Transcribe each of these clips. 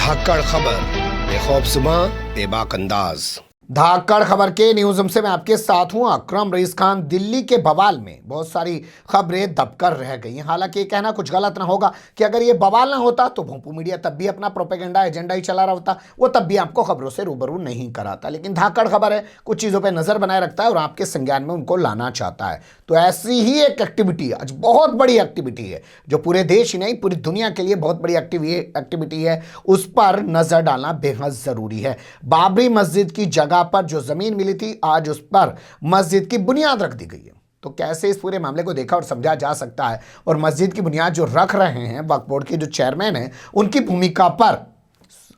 धाकड़ खबर, बेखौफसमा बेबाक अंदाज। धाकड़ खबर के न्यूज रूम से मैं आपके साथ हूं अकरम रईस खान। दिल्ली के बवाल में बहुत सारी खबरें दबकर रह गई। हालांकि ये कहना कुछ गलत ना होगा कि अगर ये बवाल ना होता तो भोंपू मीडिया तब भी अपना प्रोपेगेंडा एजेंडा ही चला रहा होता, वो तब भी आपको खबरों से रूबरू नहीं कराता। लेकिन धाकड़ खबर है, कुछ चीज़ों पर नजर बनाए रखता है और आपके संज्ञान में उनको लाना चाहता है। तो ऐसी ही एक एक्टिविटी, आज बहुत बड़ी एक्टिविटी है जो पूरे देश ही नहीं पूरी दुनिया के लिए बहुत बड़ी एक्टिविटी है, उस पर नजर डालना बेहद जरूरी है। बाबरी मस्जिद की जगह पर जो जमीन मिली थी, आज उस पर मस्जिद की बुनियाद रख दी गई है। तो कैसे इस पूरे मामले को देखा और समझा जा सकता है, और मस्जिद की बुनियाद जो रख रहे हैं वक्फ बोर्ड के जो चेयरमैन हैं, उनकी भूमिका पर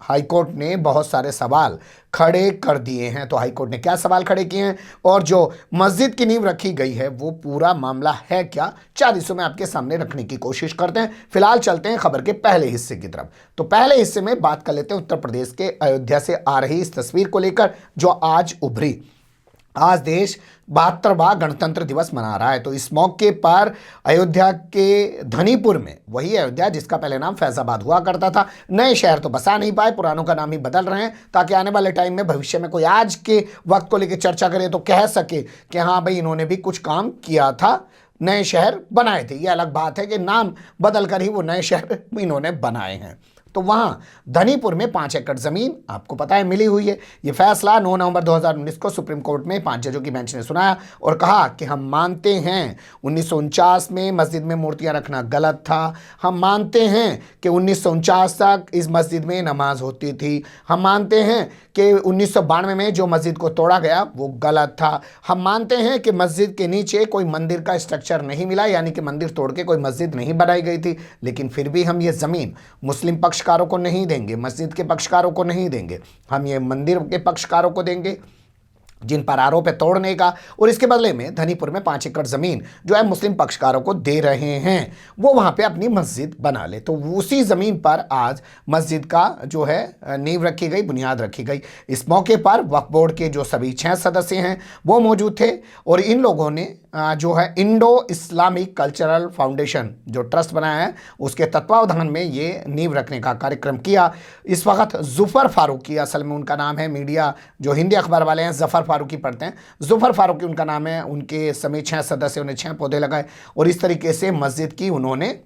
हाईकोर्ट ने बहुत सारे सवाल खड़े कर दिए हैं। तो हाईकोर्ट ने क्या सवाल खड़े किए हैं और जो मस्जिद की नींव रखी गई है वो पूरा मामला है क्या, 4 हिस्सों में आपके सामने रखने की कोशिश करते हैं। फिलहाल चलते हैं खबर के पहले हिस्से की तरफ। तो पहले हिस्से में बात कर लेते हैं उत्तर प्रदेश के अयोध्या से आ रही इस तस्वीर को लेकर जो आज उभरी। आज देश 72वां गणतंत्र दिवस मना रहा है। तो इस मौके पर अयोध्या के धनीपुर में, वही अयोध्या जिसका पहले नाम फैजाबाद हुआ करता था, नए शहर तो बसा नहीं पाए, पुरानों का नाम ही बदल रहे हैं ताकि आने वाले टाइम में भविष्य में कोई आज के वक्त को लेकर चर्चा करे तो कह सके कि हाँ भाई इन्होंने भी कुछ काम किया था, नए शहर बनाए थे। ये अलग बात है कि नाम बदल कर ही वो नए शहर इन्होंने बनाए हैं। तो वहां धनीपुर में 5 एकड़ जमीन आपको पता है मिली हुई है। ये फैसला 9 नवंबर 2019 को सुप्रीम कोर्ट में 5 जजों की बेंच ने सुनाया और कहा कि हम मानते हैं 1949 में मस्जिद में मूर्तियां रखना गलत था। हम मानते हैं कि 1949 तक इस मस्जिद में नमाज होती थी। हम मानते हैं कि 1992 में जो मस्जिद को तोड़ा गया वो गलत था। हम मानते हैं कि मस्जिद के नीचे कोई मंदिर का स्ट्रक्चर नहीं मिला, यानी कि मंदिर तोड़ के कोई मस्जिद नहीं बनाई गई थी। लेकिन फिर भी हम ये ज़मीन मुस्लिम पक्षकारों को नहीं देंगे, मस्जिद के पक्षकारों को नहीं देंगे, हम ये मंदिर के पक्षकारों को देंगे जिन पर आरोप है तोड़ने का। और इसके बदले में धनीपुर में 5 एकड़ जमीन जो है मुस्लिम पक्षकारों को दे रहे हैं, वो वहां पे अपनी मस्जिद बना ले। तो उसी जमीन पर आज मस्जिद का जो है नींव रखी गई, बुनियाद रखी गई। इस मौके पर वक्फ बोर्ड के जो सभी 6 सदस्य हैं वो मौजूद थे और इन लोगों ने जो है इंडो इस्लामिक कल्चरल फाउंडेशन जो ट्रस्ट बनाया है उसके तत्वावधान में ये नींव रखने का कार्यक्रम किया। इस वक्त जुफर फारूकी, असल में उनका नाम है, मीडिया जो हिंदी अखबार वाले हैं जफर फारूकी पढ़ते हैं, जुफर फारूकी उनका नाम है। उनके समेत 6 सदस्यों ने 6 पौधे लगाए और इस तरीके से मस्जिद की उन्होंने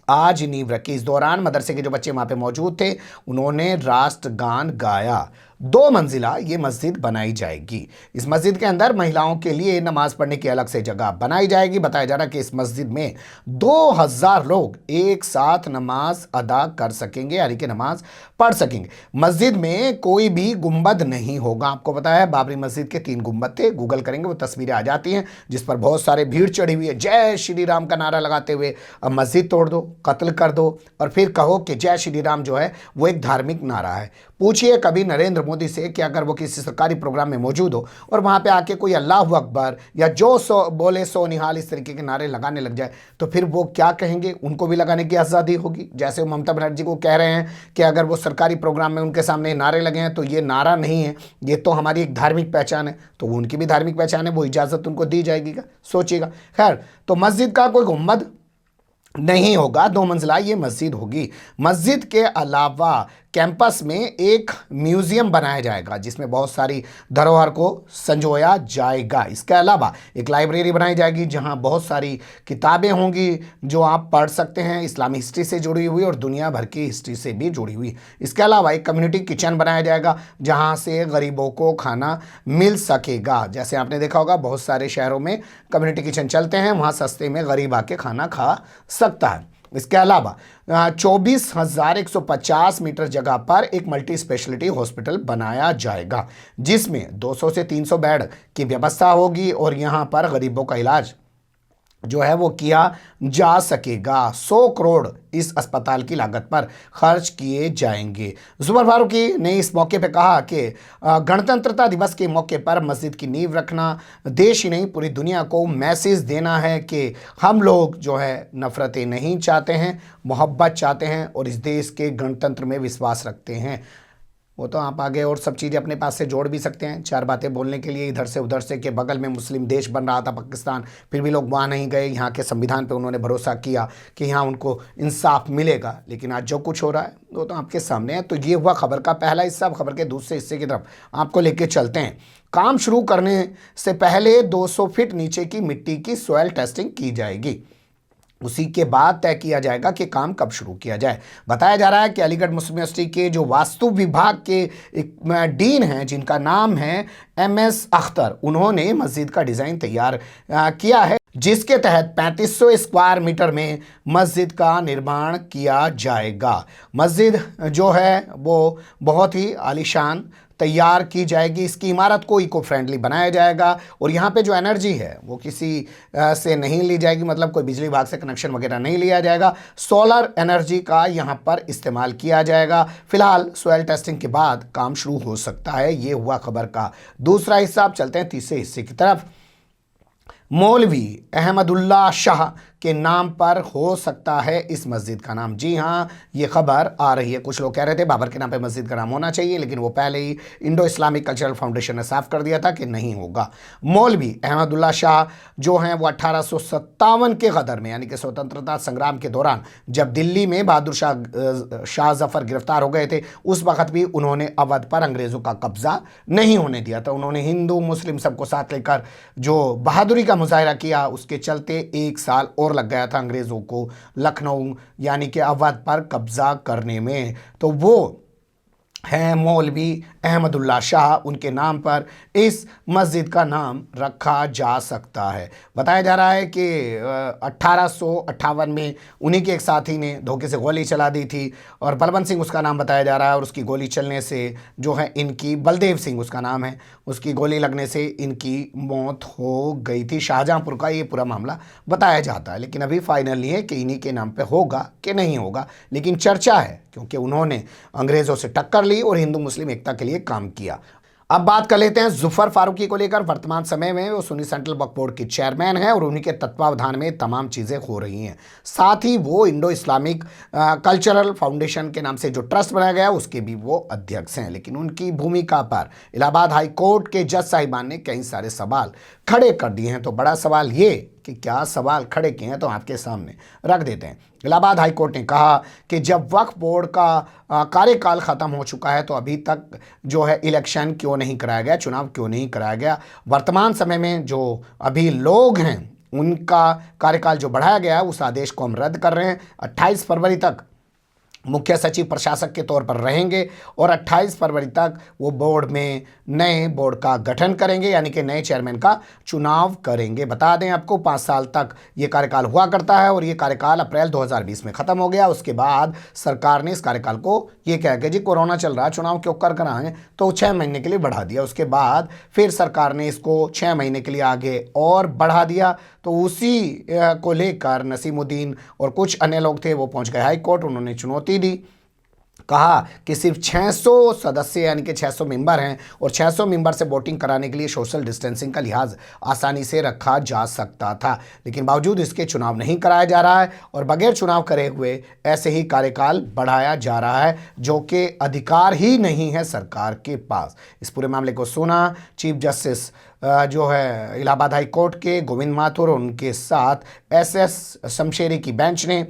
आज नींव रखी। इस दौरान मदरसे के जो बच्चे वहां पे मौजूद थे उन्होंने राष्ट्रगान गाया। 2 मंजिला ये मस्जिद बनाई जाएगी। इस मस्जिद के अंदर महिलाओं के लिए नमाज पढ़ने की अलग से जगह बनाई जाएगी। बताया जा रहा है कि इस मस्जिद में 2000 लोग एक साथ नमाज अदा कर सकेंगे, यानी कि नमाज पढ़ सकेंगे। मस्जिद में कोई भी गुंबद नहीं होगा। आपको पता है बाबरी मस्जिद के 3 गुंबद थे, गूगल करेंगे वो तस्वीरें आ जाती हैं जिस पर बहुत सारे भीड़ चढ़ी हुई है, जय श्री राम का नारा लगाते हुए। अब मस्जिद तोड़ दो, कत्ल कर दो और फिर कहो कि जय श्री राम जो है वो एक धार्मिक नारा है। पूछिए कभी नरेंद्र मोदी से कि अगर वो किसी सरकारी प्रोग्राम में मौजूद हो और वहां पे आके कोई अल्लाह अकबर या जो सो बोले सो निहाल इस तरीके के नारे लगाने लग जाए तो फिर वो क्या कहेंगे? उनको भी लगाने की आज़ादी होगी। जैसे वो ममता बनर्जी को कह रहे हैं कि अगर वो सरकारी प्रोग्राम में उनके सामने नारे लगे हैं तो ये नारा नहीं है, ये तो हमारी एक धार्मिक पहचान है। तो वो उनकी भी धार्मिक पहचान है, वो इजाज़त उनको दी जाएगी क्या? सोचिएगा। खैर, तो मस्जिद का कोई गुंबद नहीं होगा, 2 मंजिला ये मस्जिद होगी। मस्जिद के अलावा कैंपस में एक म्यूजियम बनाया जाएगा जिसमें बहुत सारी धरोहर को संजोया जाएगा। इसके अलावा एक लाइब्रेरी बनाई जाएगी जहां बहुत सारी किताबें होंगी जो आप पढ़ सकते हैं, इस्लामी हिस्ट्री से जुड़ी हुई और दुनिया भर की हिस्ट्री से भी जुड़ी हुई। इसके अलावा एक कम्युनिटी किचन बनाया जाएगा जहां से गरीबों को खाना मिल सकेगा। जैसे आपने देखा होगा बहुत सारे शहरों में कम्युनिटी किचन चलते हैं, वहाँ सस्ते में गरीब आके खाना खा सकता है। इसके अलावा 24,150 मीटर जगह पर एक मल्टी स्पेशलिटी हॉस्पिटल बनाया जाएगा जिसमें 200 से 300 बेड की व्यवस्था होगी और यहां पर गरीबों का इलाज जो है वो किया जा सकेगा। 100 करोड़ इस अस्पताल की लागत पर खर्च किए जाएंगे। जुफर फारूकी ने इस मौके पर कहा कि गणतंत्रता दिवस के मौके पर मस्जिद की नींव रखना देश ही नहीं पूरी दुनिया को मैसेज देना है कि हम लोग जो है नफरतें नहीं चाहते हैं, मोहब्बत चाहते हैं और इस देश के गणतंत्र में विश्वास रखते हैं। वो तो आप आगे और सब चीज़ें अपने पास से जोड़ भी सकते हैं, चार बातें बोलने के लिए इधर से उधर से, कि बगल में मुस्लिम देश बन रहा था पाकिस्तान, फिर भी लोग वहाँ नहीं गए, यहाँ के संविधान पे उन्होंने भरोसा किया कि यहाँ उनको इंसाफ मिलेगा। लेकिन आज जो कुछ हो रहा है वो तो आपके सामने है। तो ये हुआ खबर का पहला हिस्सा। अब खबर के दूसरे हिस्से की तरफ आपको लेके चलते हैं। काम शुरू करने से पहले 200 फीट नीचे की मिट्टी की सॉइल टेस्टिंग की जाएगी, उसी के बाद तय किया जाएगा कि काम कब शुरू किया जाए। बताया जा रहा है कि अलीगढ़ मुस्लिम यूनिवर्सिटी के जो वास्तु विभाग के एक डीन हैं, जिनका नाम है MS अख्तर, उन्होंने मस्जिद का डिज़ाइन तैयार किया है, जिसके तहत 3500 स्क्वायर मीटर में मस्जिद का निर्माण किया जाएगा। मस्जिद जो है वो बहुत ही आलीशान तैयार की जाएगी। इसकी इमारत को इको फ्रेंडली बनाया जाएगा और यहाँ पे जो एनर्जी है वो किसी से नहीं ली जाएगी, मतलब कोई बिजली विभाग से कनेक्शन वगैरह नहीं लिया जाएगा। सोलर एनर्जी का यहाँ पर इस्तेमाल किया जाएगा। फिलहाल सॉइल टेस्टिंग के बाद काम शुरू हो सकता है। ये हुआ खबर का दूसरा हिस्सा। अब चलते हैं तीसरे हिस्से की तरफ। मौलवी अहमदुल्ला शाह के नाम पर हो सकता है इस मस्जिद का नाम। जी हाँ, ये खबर आ रही है। कुछ लोग कह रहे थे बाबर के नाम पे मस्जिद का नाम होना चाहिए, लेकिन वो पहले ही इंडो इस्लामिक कल्चरल फाउंडेशन ने साफ कर दिया था कि नहीं होगा। मौलवी अहमदुल्ला शाह जो हैं वो 1857 के गदर में, यानी कि स्वतंत्रता संग्राम के दौरान, जब दिल्ली में बहादुर शाह जफर गिरफ्तार हो गए थे, उस वक्त भी उन्होंने अवध पर अंग्रेज़ों का कब्जा नहीं होने दिया था। उन्होंने हिंदू मुस्लिम सबको साथ लेकर जो बहादुरी का मुजाहिरा किया, उसके चलते 1 साल और लग गया था अंग्रेज़ों को लखनऊ यानी कि अवध पर कब्जा करने में। तो वो हैं मौलवी अहमदुल्ला शाह, उनके नाम पर इस मस्जिद का नाम रखा जा सकता है। बताया जा रहा है कि 1858 में उन्हीं के एक साथी ने धोखे से गोली चला दी थी और बलवंत सिंह उसका नाम बताया जा रहा है, और उसकी गोली चलने से जो है इनकी, बलदेव सिंह उसका नाम है, उसकी गोली लगने से इनकी मौत हो गई थी। शाहजहांपुर का ये पूरा मामला बताया जाता है, लेकिन अभी फाइनल नहीं है कि इन्हीं के नाम पे होगा कि नहीं होगा, लेकिन चर्चा है क्योंकि उन्होंने अंग्रेज़ों से टक्कर ली और हिंदू मुस्लिम एकता के लिए काम किया। अब बात कर लेते हैं जुफर फारूकी को लेकर। वर्तमान समय में वो सुन्नी सेंट्रल वक्फ बोर्ड के चेयरमैन हैं और उन्हीं के तत्वावधान में तमाम चीज़ें हो रही हैं। साथ ही वो इंडो इस्लामिक कल्चरल फाउंडेशन के नाम से जो ट्रस्ट बनाया गया उसके भी वो अध्यक्ष हैं। लेकिन उनकी भूमिका पर इलाहाबाद हाई कोर्ट के जज साहिबान ने कई सारे सवाल खड़े कर दिए हैं। तो बड़ा सवाल ये कि क्या सवाल खड़े किए हैं तो आपके सामने रख देते हैं। इलाहाबाद हाई कोर्ट ने कहा कि जब वक्फ बोर्ड का कार्यकाल ख़त्म हो चुका है तो अभी तक जो है इलेक्शन क्यों नहीं कराया गया, चुनाव क्यों नहीं कराया गया। वर्तमान समय में जो अभी लोग हैं उनका कार्यकाल जो बढ़ाया गया है उस आदेश को हम रद्द कर रहे हैं। 28 फरवरी तक मुख्य सचिव प्रशासक के तौर पर रहेंगे और 28 फरवरी तक वो बोर्ड में नए बोर्ड का गठन करेंगे, यानी कि नए चेयरमैन का चुनाव करेंगे। बता दें आपको 5 साल तक ये कार्यकाल हुआ करता है और ये कार्यकाल अप्रैल 2020 में ख़त्म हो गया। उसके बाद सरकार ने इस कार्यकाल को ये कह के जी कोरोना चल रहा है, चुनाव क्यों कर कराएं, तो 6 महीने के लिए बढ़ा दिया। उसके बाद फिर सरकार ने इसको 6 महीने के लिए आगे और बढ़ा दिया। तो उसी को लेकर नसीमुद्दीन और कुछ अन्य लोग थे वो पहुंच गए हाई कोर्ट, उन्होंने चुनौती दी, कहा कि सिर्फ 600 सदस्य यानी कि 600 मेंबर हैं और 600 मेंबर से वोटिंग कराने के लिए सोशल डिस्टेंसिंग का लिहाज आसानी से रखा जा सकता था। लेकिन बावजूद इसके चुनाव नहीं कराया जा रहा है और बगैर चुनाव करे हुए ऐसे ही कार्यकाल बढ़ाया जा रहा है, जो कि अधिकार ही नहीं है सरकार के पास। इस पूरे मामले को सुना चीफ जस्टिस जो है इलाहाबाद हाई कोर्ट के गोविंद माथुर और उनके साथ SS शमशेरी की बेंच ने,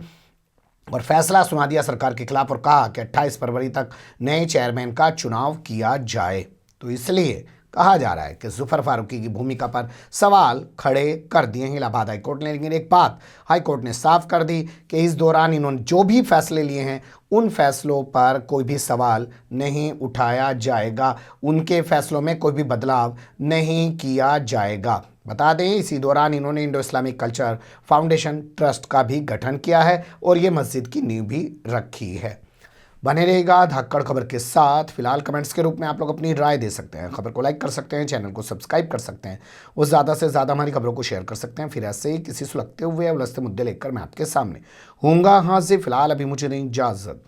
और फैसला सुना दिया सरकार के खिलाफ और कहा कि 28 फरवरी तक नए चेयरमैन का चुनाव किया जाए। तो इसलिए कहा जा रहा है कि जुफर फारूकी की भूमिका पर सवाल खड़े कर दिए हैं इलाहाबाद हाई कोर्ट ने। लेकिन एक बात हाई कोर्ट ने साफ कर दी कि इस दौरान इन्होंने जो भी फैसले लिए हैं उन फैसलों पर कोई भी सवाल नहीं उठाया जाएगा, उनके फैसलों में कोई भी बदलाव नहीं किया जाएगा। बता दें इसी दौरान इन्होंने Indo Islamic culture foundation trust का भी गठन किया है और ये मस्जिद की नींव भी रखी है। बने रहेगा धाकड़ खबर के साथ। फिलहाल कमेंट्स के रूप में आप लोग अपनी राय दे सकते हैं, खबर को लाइक कर सकते हैं, चैनल को सब्सक्राइब कर सकते हैं और ज़्यादा से ज़्यादा हमारी खबरों को शेयर कर सकते हैं। फिर ऐसे ही किसी सुलगते हुए या उलझते मुद्दे लेकर मैं आपके सामने हूँगा हाजिर। फिलहाल अभी मुझे नहीं इजाज़त।